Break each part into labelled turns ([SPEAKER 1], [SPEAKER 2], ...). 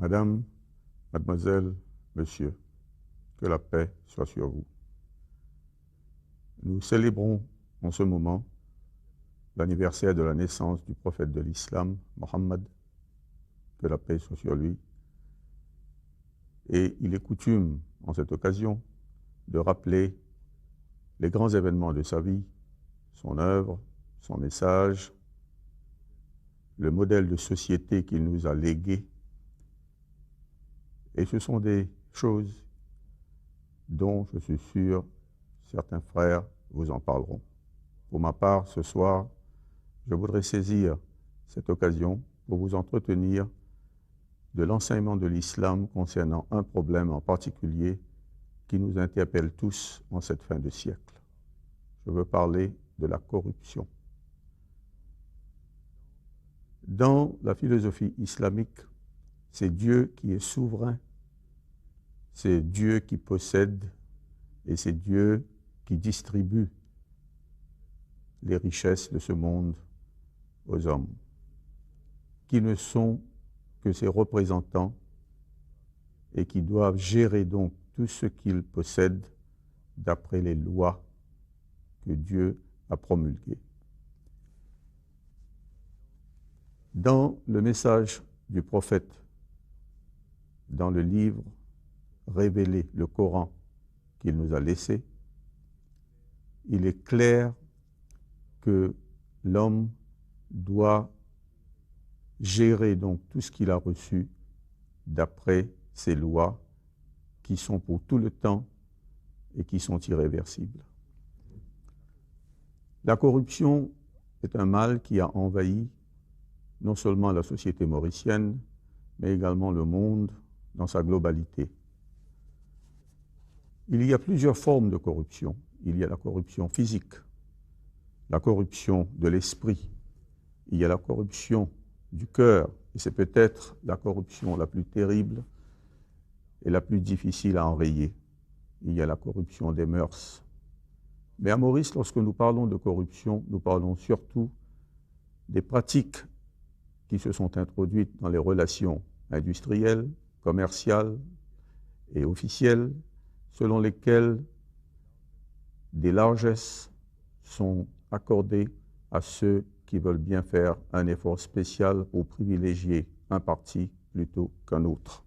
[SPEAKER 1] Madame, mademoiselle, monsieur, que la paix soit sur vous. Nous célébrons en ce moment l'anniversaire de la naissance du prophète de l'islam, Mohammed, que la paix soit sur lui. Et il est coutume, en cette occasion, de rappeler les grands événements de sa vie, son œuvre, son message, le modèle de société qu'il nous a légué. Et ce sont des choses dont, je suis sûr, certains frères vous en parleront. Pour ma part, ce soir, je voudrais saisir cette occasion pour vous entretenir de l'enseignement de l'islam concernant un problème en particulier qui nous interpelle tous en cette fin de siècle. Je veux parler de la corruption. Dans la philosophie islamique, c'est Dieu qui est souverain, c'est Dieu qui possède et c'est Dieu qui distribue les richesses de ce monde aux hommes, qui ne sont que ses représentants et qui doivent gérer donc tout ce qu'ils possèdent d'après les lois que Dieu a promulguées. Dans le message du prophète, dans le livre révélé, le Coran qu'il nous a laissé, il est clair que l'homme doit gérer donc tout ce qu'il a reçu d'après ces lois qui sont pour tout le temps et qui sont irréversibles. La corruption est un mal qui a envahi non seulement la société mauricienne, mais également le monde dans sa globalité. Il y a plusieurs formes de corruption. Il y a la corruption physique, la corruption de l'esprit, il y a la corruption du cœur, et c'est peut-être la corruption la plus terrible et la plus difficile à enrayer. Il y a la corruption des mœurs. Mais à Maurice, lorsque nous parlons de corruption, nous parlons surtout des pratiques qui se sont introduites dans les relations industrielles, commerciales et officielles, selon lesquelles des largesses sont accordées à ceux qui veulent bien faire un effort spécial pour privilégier un parti plutôt qu'un autre.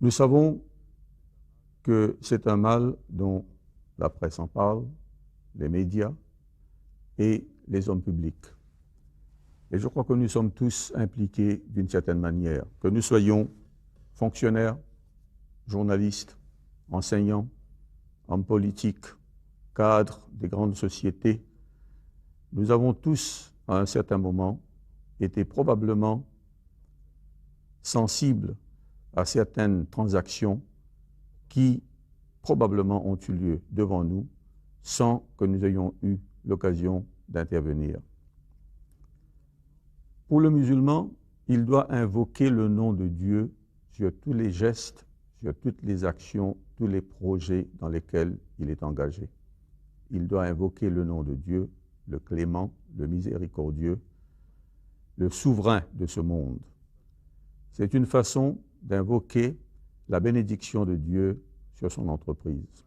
[SPEAKER 1] Nous savons que c'est un mal dont la presse en parle, les médias et les hommes publics. Et je crois que nous sommes tous impliqués d'une certaine manière, que nous soyons fonctionnaires, journalistes, enseignants, hommes politiques, cadres des grandes sociétés. Nous avons tous, à un certain moment, été probablement sensibles à certaines transactions qui probablement ont eu lieu devant nous sans que nous ayons eu l'occasion d'intervenir. Pour le musulman, il doit invoquer le nom de Dieu sur tous les gestes, sur toutes les actions, tous les projets dans lesquels il est engagé. Il doit invoquer le nom de Dieu, le clément, le miséricordieux, le souverain de ce monde. C'est une façon d'invoquer la bénédiction de Dieu sur son entreprise.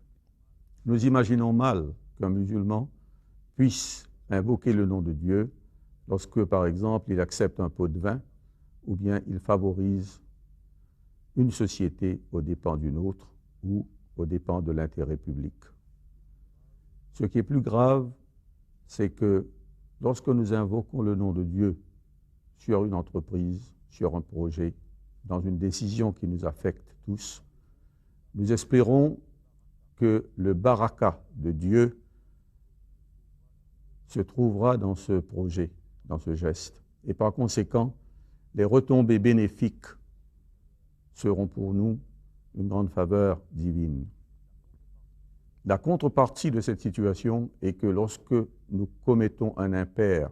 [SPEAKER 1] Nous imaginons mal qu'un musulman puisse invoquer le nom de Dieu lorsque, par exemple, il accepte un pot de vin ou bien il favorise une société aux dépens d'une autre ou aux dépens de l'intérêt public. Ce qui est plus grave, c'est que lorsque nous invoquons le nom de Dieu sur une entreprise, sur un projet, dans une décision qui nous affecte tous, nous espérons que le baraka de Dieu se trouvera dans ce projet, dans ce geste. Et par conséquent, les retombées bénéfiques seront pour nous une grande faveur divine. La contrepartie de cette situation est que lorsque nous commettons un impair,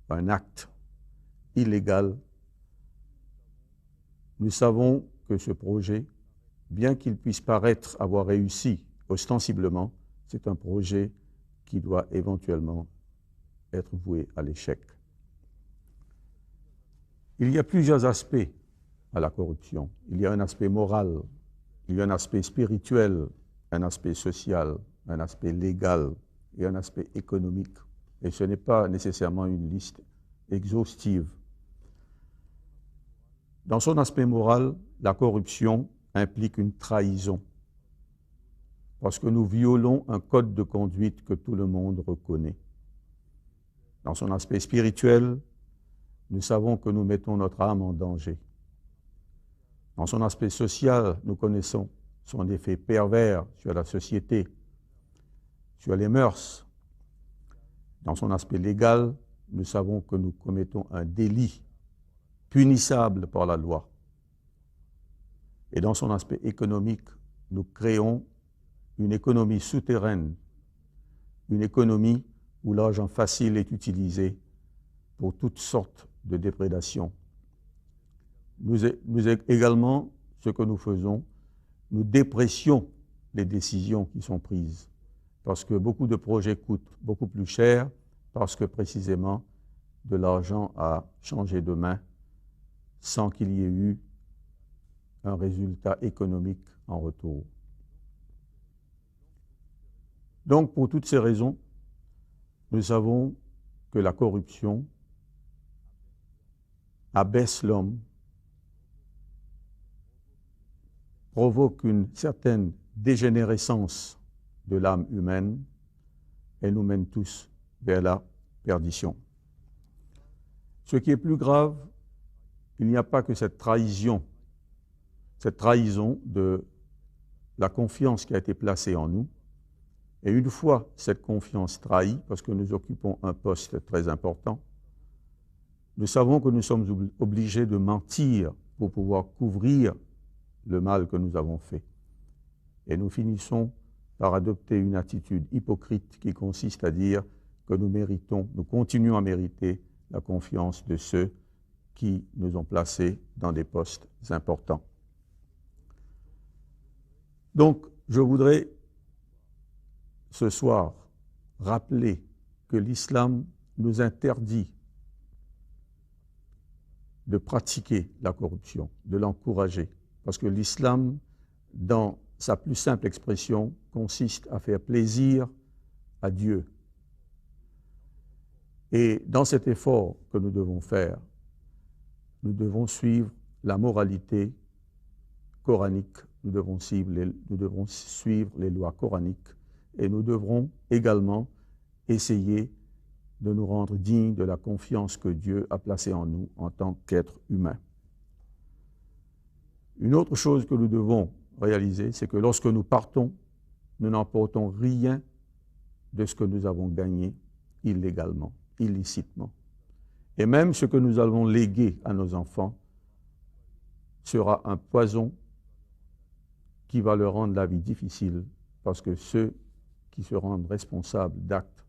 [SPEAKER 1] un acte illégal, nous savons que ce projet, bien qu'il puisse paraître avoir réussi ostensiblement, c'est un projet qui doit éventuellement être voué à l'échec. Il y a plusieurs aspects à la corruption. Il y a un aspect moral, il y a un aspect spirituel, un aspect social, un aspect légal et un aspect économique. Et ce n'est pas nécessairement une liste exhaustive. Dans son aspect moral, la corruption implique une trahison, parce que nous violons un code de conduite que tout le monde reconnaît. Dans son aspect spirituel, nous savons que nous mettons notre âme en danger. Dans son aspect social, nous connaissons son effet pervers sur la société, sur les mœurs. Dans son aspect légal, nous savons que nous commettons un délit punissable par la loi. Et dans son aspect économique, nous créons une économie souterraine, une économie où l'argent facile est utilisé pour toutes sortes de déprédations. Nous également, ce que nous faisons, nous dépressions les décisions qui sont prises, parce que beaucoup de projets coûtent beaucoup plus cher, parce que précisément de l'argent a changé de main sans qu'il y ait eu un résultat économique en retour. Donc, pour toutes ces raisons, nous savons que la corruption abaisse l'homme, provoque une certaine dégénérescence de l'âme humaine et nous mène tous vers la perdition. Ce qui est plus grave, il n'y a pas que cette trahison de la confiance qui a été placée en nous. Et une fois cette confiance trahie, parce que nous occupons un poste très important, nous savons que nous sommes obligés de mentir pour pouvoir couvrir le mal que nous avons fait. Et nous finissons par adopter une attitude hypocrite qui consiste à dire que nous continuons à mériter la confiance de ceux qui nous ont placés dans des postes importants. Donc, je voudrais ce soir rappeler que l'islam nous interdit de pratiquer la corruption, de l'encourager, parce que l'islam, dans sa plus simple expression, consiste à faire plaisir à Dieu. Et dans cet effort que nous devons faire, nous devons suivre la moralité coranique, nous devons suivre les lois coraniques et nous devrons également essayer de nous rendre dignes de la confiance que Dieu a placée en nous en tant qu'êtres humains. Une autre chose que nous devons réaliser, c'est que lorsque nous partons, nous n'emportons rien de ce que nous avons gagné illégalement, illicitement. Et même ce que nous allons léguer à nos enfants sera un poison qui va leur rendre la vie difficile, parce que ceux qui se rendent responsables d'actes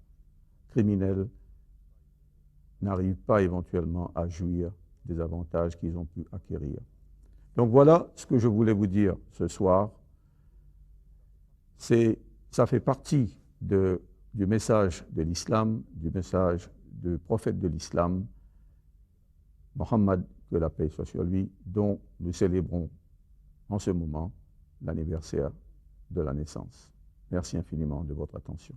[SPEAKER 1] criminels n'arrivent pas éventuellement à jouir des avantages qu'ils ont pu acquérir. Donc voilà ce que je voulais vous dire ce soir. Ça fait partie du message de l'islam, du message du prophète de l'islam, Mohammed, que la paix soit sur lui, dont nous célébrons en ce moment l'anniversaire de la naissance. Merci infiniment de votre attention.